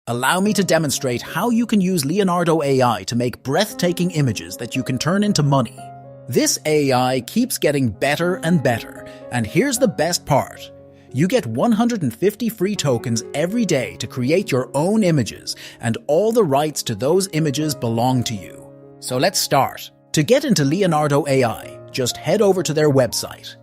Allow me to demonstrate how you can use Leonardo AI to make breathtaking images that you can turn into money. This AI keeps getting better and better, and here's the best part. You get 150 free tokens every day to create your own images, and all the rights to those images belong to you. So let's start. To get into Leonardo AI, just head over to their website.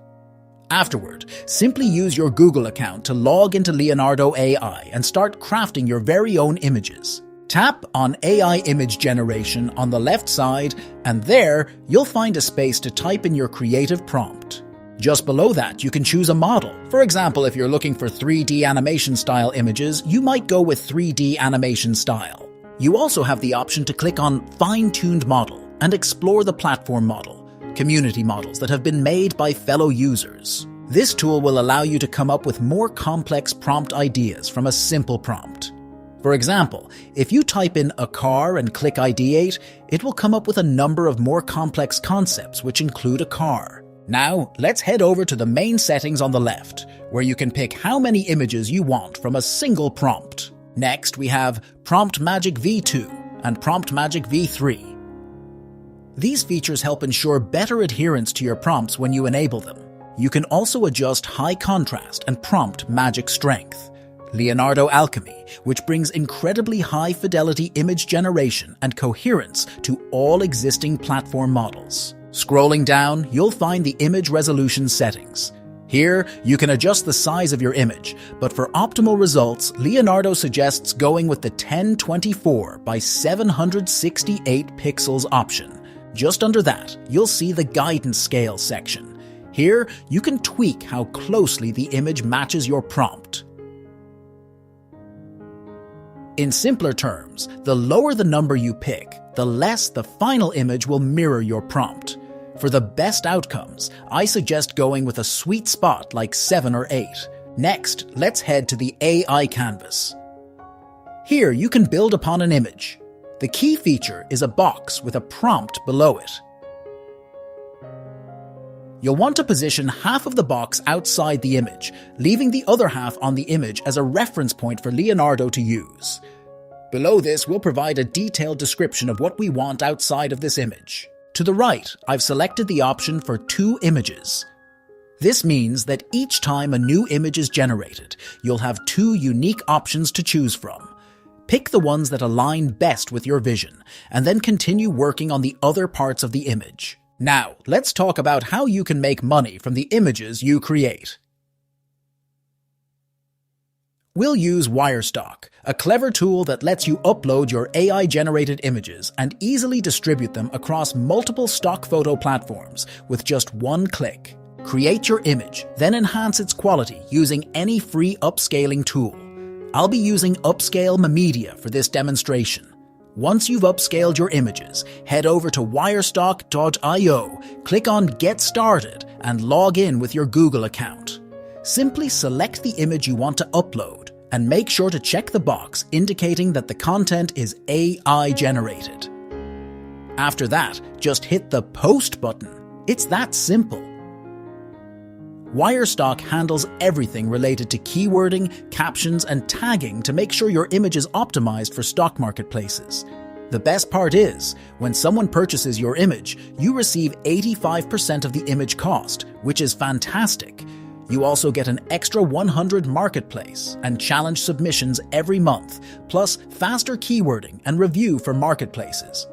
Afterward, simply use your Google account to log into Leonardo AI and start crafting your very own images. Tap on AI image generation on the left side, and there you'll find a space to type in your creative prompt. Just below that, you can choose a model. For example, if you're looking for 3D animation style images, you might go with 3D animation style. You also have the option to click on Fine-Tuned Model and explore the platform model, community models that have been made by fellow users. This tool will allow you to come up with more complex prompt ideas from a simple prompt. For example, if you type in a car and click ideate, it will come up with a number of more complex concepts which include a car. Now, let's head over to the main settings on the left, where you can pick how many images you want from a single prompt. Next, we have Prompt Magic V2 and Prompt Magic V3. These features help ensure better adherence to your prompts when you enable them. You can also adjust high contrast and prompt magic strength. Leonardo Alchemy, which brings incredibly high fidelity image generation and coherence to all existing platform models. Scrolling down, you'll find the image resolution settings. Here, you can adjust the size of your image, but for optimal results, Leonardo suggests going with the 1024 by 768 pixels option. Just under that, you'll see the guidance scale section. Here, you can tweak how closely the image matches your prompt. In simpler terms, the lower the number you pick, the less the final image will mirror your prompt. For the best outcomes, I suggest going with a sweet spot like 7 or 8. Next, let's head to the AI canvas. Here, you can build upon an image. The key feature is a box with a prompt below it. You'll want to position half of the box outside the image, leaving the other half on the image as a reference point for Leonardo to use. Below this, we'll provide a detailed description of what we want outside of this image. To the right, I've selected the option for 2 images. This means that each time a new image is generated, you'll have 2 unique options to choose from. Pick the ones that align best with your vision, and then continue working on the other parts of the image. Now, let's talk about how you can make money from the images you create. We'll use Wirestock, a clever tool that lets you upload your AI-generated images and easily distribute them across multiple stock photo platforms with just one click. Create your image, then enhance its quality using any free upscaling tool. I'll be using Upscale Media for this demonstration. Once you've upscaled your images, head over to wirestock.io, click on Get Started, and log in with your Google account. Simply select the image you want to upload, and make sure to check the box indicating that the content is AI generated. After that, just hit the Post button. It's that simple. Wirestock handles everything related to keywording, captions, and tagging to make sure your image is optimized for stock marketplaces. The best part is, when someone purchases your image, you receive 85% of the image cost, which is fantastic. You also get an extra 100 marketplace and challenge submissions every month, plus faster keywording and review for marketplaces.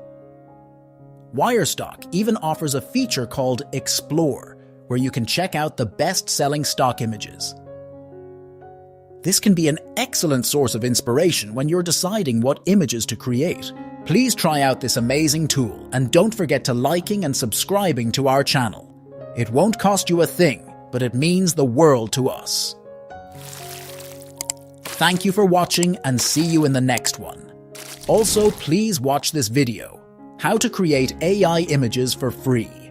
Wirestock even offers a feature called Explore, where you can check out the best-selling stock images. This can be an excellent source of inspiration when you're deciding what images to create. Please try out this amazing tool, and don't forget to liking and subscribing to our channel. It won't cost you a thing, but it means the world to us. Thank you for watching, and see you in the next one. Also, please watch this video, How to Create AI Images for Free.